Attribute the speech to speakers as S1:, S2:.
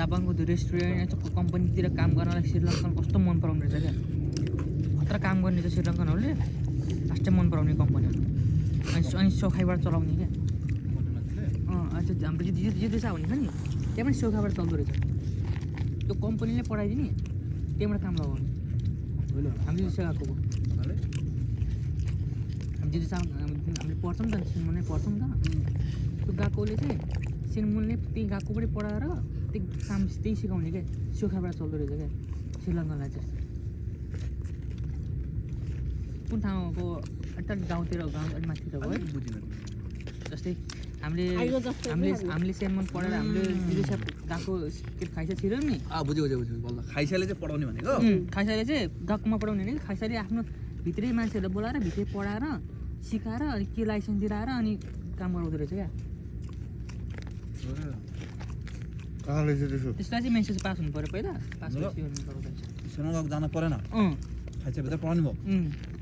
S1: जापानको त्यो रेस्टुरेन्ट कम्पनीतिर काम गर्नलाई श्रीलङ्कन कस्तो मन पराउने रहेछ क्या खतरा काम गर्ने चाहिँ श्रीलङ्कनहरूले लास्टै मन पराउने कम्पनीहरू अनि सोखाइबाट चलाउने क्या अच्छा हाम्रो यो देश भनेको नि त्यहाँ पनि सोखाबाट चल्दो रहेछ त्यो कम्पनीले पठाइदिने त्यहाँबाट काम लगाउने हामीले देश गएको हामीले पढ्छौँ नि त सिनमुनले पढ्छौँ नि त त्यो गएकोले चाहिँ सिनमुनले त्यही गएकोबाटै पढाएर त्यही सिकाउने क्या सोखाबाट चल्दो रहेछ क्या श्रीलङ्कनलाई चाहिँ कुन ठाउँको एउटा गाउँतिर गाउँ अलिक माथि त भयो जस्तै हामीले सेमन पढेर हामीले विदेश गएको के खाइसा छिर्यो नि
S2: बुझ्यो बल्ल खाइसाले चाहिँ पढाउने भनेको
S1: खाइसाले चाहिँ गएकोमा पढाउने नि खाइसाले आफ्नो भित्रै मान्छेहरूलाई बोलाएर भित्रै पढाएर सिकाएर अनि के लाइसेन्स दिलाएर अनि काम गराउँदो रहेछ क्या त्यसलाई चाहिँ मेसेज पास हुनु पऱ्यो पहिला पास गर्नु
S2: जानु परेन खाइसा भित्र पढाउनु भयो